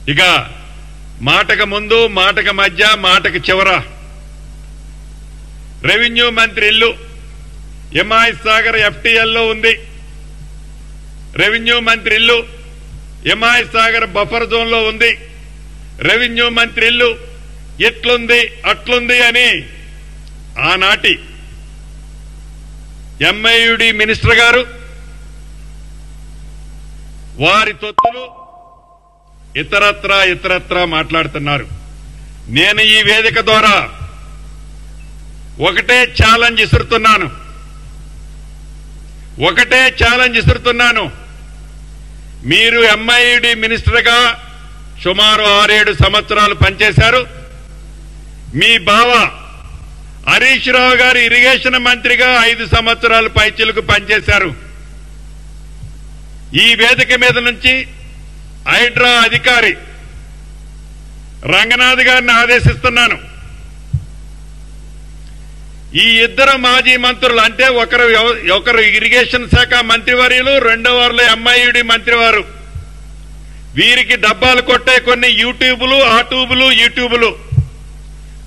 ఇక మాటకు ముందు, మాటకు మధ్య, మాటకు చివర రెవెన్యూ మంత్రి ఇల్లు ఎంఐఎస్ సాగర్ ఎఫ్టీఎల్లో ఉంది. రెవెన్యూ మంత్రి ఇల్లు ఎంఐఎస్ సాగర్ బఫర్ జోన్ లో ఉంది. రెవెన్యూ మంత్రి ఇల్లు ఎట్లుంది అట్లుంది అని ఆనాటి ఎంఐయుడి మినిస్టర్ గారు వారి తొత్తులు ఇతరత్రా మాట్లాడుతున్నారు. నేను ఈ వేదిక ద్వారా ఒకటే ఛాలెంజ్ ఇస్తున్నాను. మీరు ఎంఐయుడి మినిస్టర్గా సుమారు 6-7 సంవత్సరాలు పనిచేశారు. మీ బావ హరీష్ రావు గారు ఇరిగేషన్ మంత్రిగా 5 సంవత్సరాలు పైచిలకు పనిచేశారు. ఈ వేదిక మీద నుంచి హైడ్రా అధికారి రంగనాథ్ గారిని ఆదేశిస్తున్నాను. ఈ ఇద్దరు మాజీ మంత్రులు అంటే ఒకరు ఇరిగేషన్ శాఖ మంత్రివర్యులు, రెండో వారిలో ఎంఐయుడి మంత్రివారు, వీరికి డబ్బాలు కొట్టే కొన్ని యూట్యూబులు, యూట్యూబులు,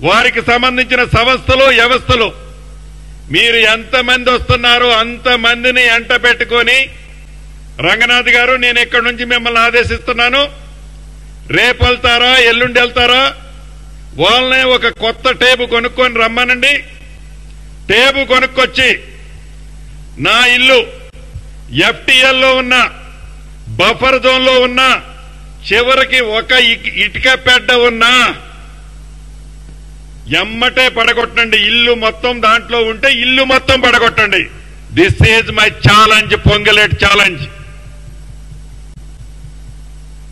వారికి సంబంధించిన సంస్థలు, వ్యవస్థలు, మీరు ఎంతమంది వస్తున్నారో అంతమందిని ఎంట పెట్టుకొని రంగనాథ్ గారు నేను ఇక్కడి నుంచి మిమ్మల్ని ఆదేశిస్తున్నాను. రేపు వెళ్తారా, ఎల్లుండి వెళ్తారా, వాళ్ళనే ఒక కొత్త టేబు కొనుక్కొని రమ్మనండి. టేబు కొనుక్కొచ్చి నా ఇల్లు ఎఫ్టీఎల్లో ఉన్న బఫర్ జోన్ లో ఉన్న చివరికి ఒక ఇటుక పెడ్డ ఉన్నా ఎమ్మటే పడగొట్టండి. ఇల్లు మొత్తం దాంట్లో ఉంటే ఇల్లు మొత్తం పడగొట్టండి. This is my challenge, Ponguleti challenge.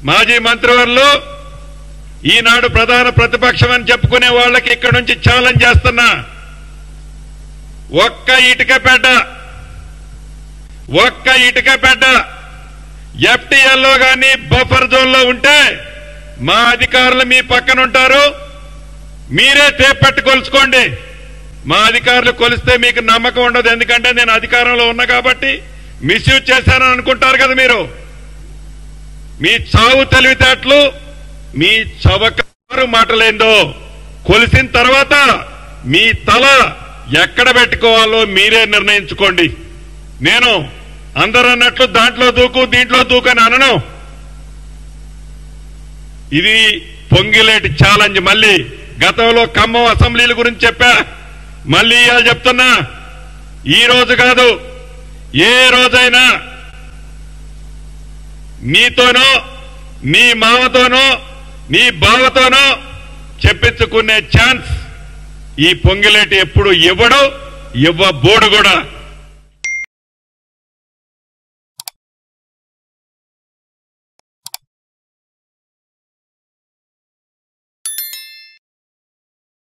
మాజీ మంత్రివర్యులు ఈనాడు ప్రధాన ప్రతిపక్షం అని చెప్పుకునే వాళ్ళకి ఇక్కడి నుంచి ఛాలెంజ్ చేస్తున్నా. ఒక్క ఇటుక పెడ్డ ఎఫ్టీఎల్లో గాని బఫర్ జోన్ లో ఉంటే మా అధికారులు మీ పక్కన ఉంటారు. మీరే టేప్ పెట్టి కొలుచుకోండి. మా అధికారులు కొలిస్తే మీకు నమ్మకం ఉండదు. ఎందుకంటే నేను అధికారంలో ఉన్నా కాబట్టి మిస్యూజ్ చేశానని అనుకుంటారు కదా మీరు. మీ చావు తెలివితేటలు, మీ చవకారు మాటలేందో కొలిసిన తర్వాత మీ తల ఎక్కడ పెట్టుకోవాలో మీరే నిర్ణయించుకోండి. నేను అందరూ అన్నట్లు దాంట్లో దూకు దీంట్లో దూకు అని అనను. ఇది పొంగిలేటి ఛాలెంజ్. మళ్ళీ గతంలో ఖమ్మం అసెంబ్లీల గురించి చెప్పా, మళ్ళీ ఇవాళ చెప్తున్నా. ఈ రోజు కాదు, ఏ రోజైనా నీతోనో, నీ మామతోనో, నీ బావతోనో చెప్పించుకునే ఛాన్స్ ఈ పొంగిలేటి ఎప్పుడు ఇవ్వడు, ఇవ్వబోడు కూడా.